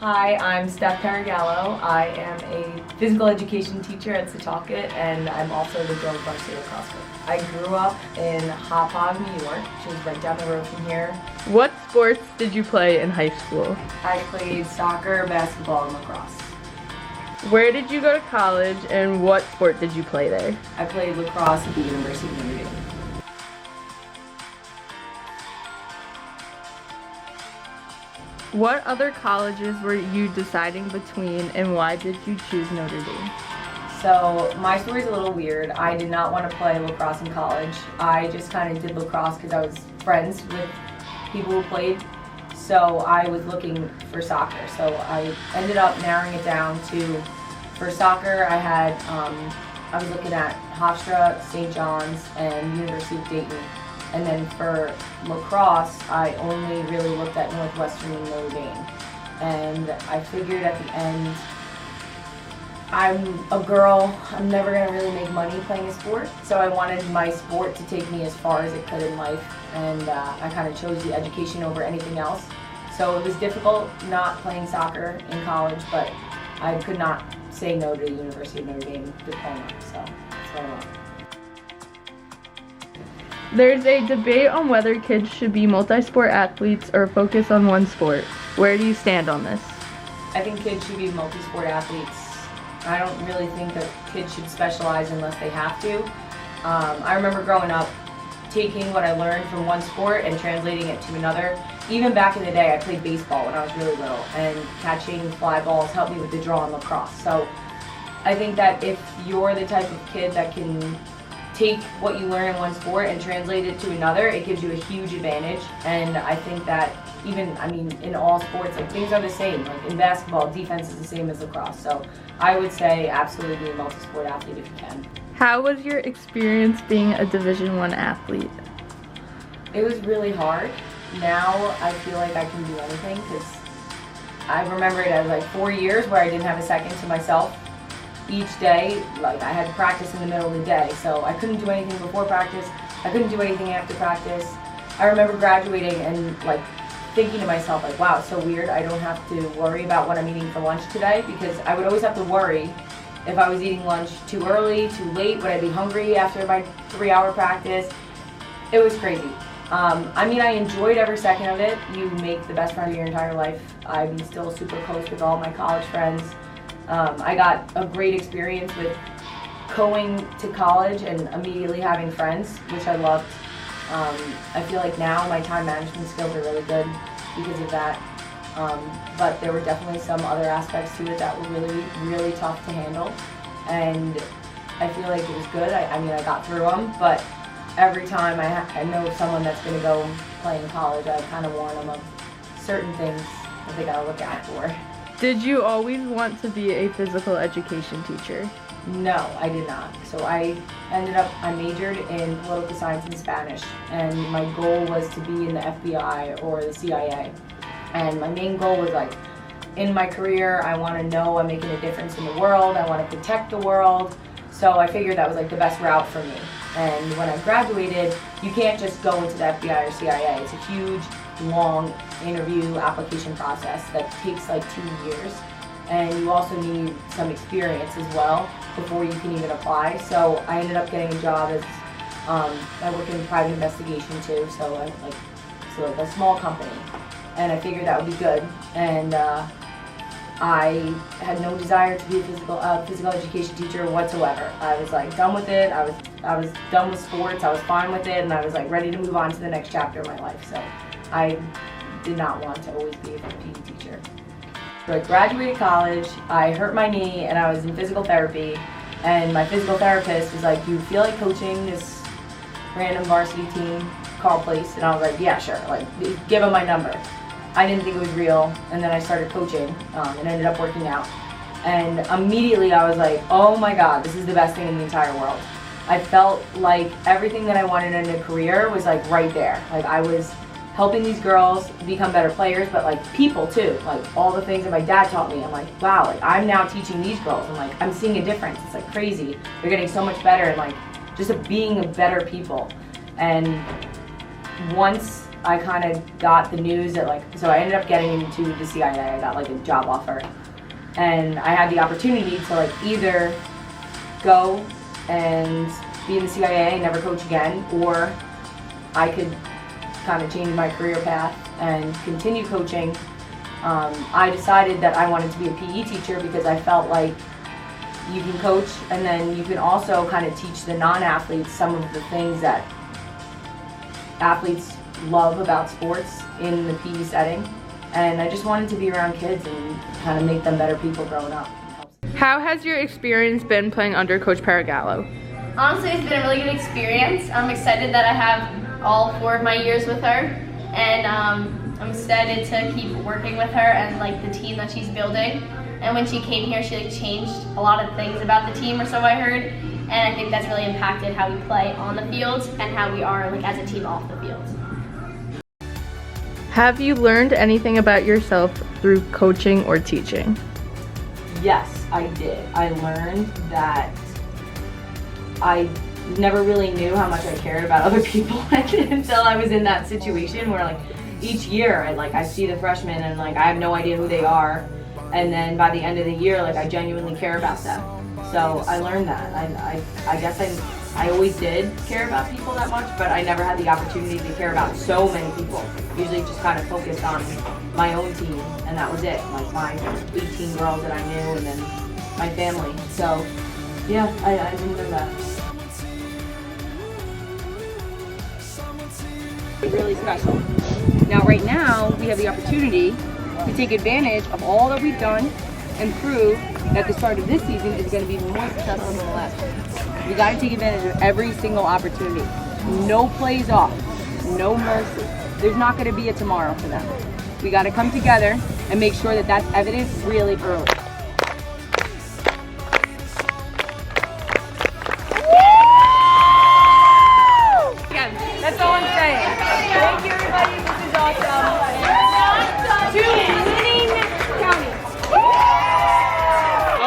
Hi, I'm Steph Paragallo. I am a physical education teacher at Setauket, and I'm also the girls varsity lacrosse coach. I grew up in Hauppauge, New York, which is right down the road from here. What sports did you play in high school? I played soccer, basketball, and lacrosse. Where did you go to college and what sport did you play there? I played lacrosse at the University of Notre Dame. What other colleges were you deciding between and why did you choose Notre Dame? So my story's a little weird. I did not want to play lacrosse in college. I just kind of did lacrosse because I was friends with people who played. So I was looking for soccer. So I ended up narrowing it down to, for soccer, I was looking at Hofstra, St. John's, and University of Dayton. And then for lacrosse, I only really looked at Northwestern and Notre Dame. And I figured at the end, I'm a girl, I'm never gonna really make money playing a sport. So I wanted my sport to take me as far as it could in life. And I kind of chose the education over anything else. So it was difficult not playing soccer in college, but I could not say no to the University of Notre Dame diploma. So that's what I want. There's a debate on whether kids should be multi-sport athletes or focus on one sport. Where do you stand on this? I think kids should be multi-sport athletes. I don't really think that kids should specialize unless they have to. I remember growing up taking what I learned from one sport and translating it to another. Even back in the day, I played baseball when I was really little, and catching fly balls helped me with the draw in lacrosse. So I think that if you're the type of kid that can take what you learn in one sport and translate it to another, it gives you a huge advantage. And I think that in all sports, like, things are the same. Like in basketball, defense is the same as lacrosse. So I would say absolutely be a multi-sport athlete if you can. How was your experience being a Division I athlete? It was really hard. Now I feel like I can do anything because I remember it as like 4 years where I didn't have a second to myself. Each day, like, I had practice in the middle of the day, so I couldn't do anything before practice. I couldn't do anything after practice. I remember graduating and like thinking to myself, like, wow, it's so weird. I don't have to worry about what I'm eating for lunch today, because I would always have to worry if I was eating lunch too early, too late. Would I be hungry after my 3-hour practice? It was crazy. I enjoyed every second of it. You make the best friend of your entire life. I'm still super close with all my college friends. I got a great experience with going to college and immediately having friends, which I loved. I feel like now my time management skills are really good because of that. But there were definitely some other aspects to it that were really, really tough to handle. And I feel like it was good. I got through them, but every time I know someone that's going to go play in college, I kind of warn them of certain things that they got to look out for. Did you always want to be a physical education teacher? No, I did not. So I majored in political science and Spanish, and my goal was to be in the FBI or the CIA. And my main goal was, like, in my career, I want to know I'm making a difference in the world, I want to protect the world. So I figured that was like the best route for me. And when I graduated, you can't just go into the FBI or CIA. It's a huge, long interview application process that takes like 2 years. And you also need some experience as well before you can even apply. So I ended up getting a job as, I work in private investigation too, so like a small company. And I figured that would be good. And I had no desire to be a physical education teacher whatsoever. I was like done with it. I was done with sports. I was fine with it, and I was like ready to move on to the next chapter of my life. So I did not want to always be a PE teacher. So I graduated college. I hurt my knee, and I was in physical therapy. And my physical therapist was like, "You feel like coaching this random varsity team, Carl Place?" And I was like, "Yeah, sure. Like, give him my number." I didn't think it was real, and then I started coaching and ended up working out. And immediately I was like, oh my God, this is the best thing in the entire world. I felt like everything that I wanted in a career was like right there. Like, I was helping these girls become better players, but like people too. Like all the things that my dad taught me, I'm like, wow, like I'm now teaching these girls, and like I'm seeing a difference. It's like crazy. They're getting so much better, and like just being a better people. And once I kind of got the news that so I ended up getting into the CIA. I got like a job offer, and I had the opportunity to either go and be in the CIA and never coach again, or I could kind of change my career path and continue coaching. I decided that I wanted to be a PE teacher because I felt like you can coach and then you can also kind of teach the non-athletes some of the things that athletes love about sports in the PE setting. And I just wanted to be around kids and kind of make them better people growing up. How has your experience been playing under Coach Paragallo? Honestly, it's been a really good experience. I'm excited that I have all 4 of my years with her, and I'm excited to keep working with her and the team that she's building. And when she came here, she changed a lot of things about the team, or so I heard, and I think that's really impacted how we play on the field and how we are as a team off the field. Have you learned anything about yourself through coaching or teaching? Yes, I did. I learned that I never really knew how much I cared about other people until I was in that situation where each year I see the freshmen and I have no idea who they are, and then by the end of the year I genuinely care about them. So I learned that. I guess I always did care about people that much, but I never had the opportunity to care about so many people. Usually just kind of focused on my own team, and that was it. My 18 girls that I knew, and then my family. So yeah, I didn't know that. Really special. Now right now we have the opportunity to take advantage of all that we've done and prove that the start of this season is going to be more successful than the last one. We got to take advantage of every single opportunity. No plays off, no mercy. There's not going to be a tomorrow for them. We got to come together and make sure that that's evident really early.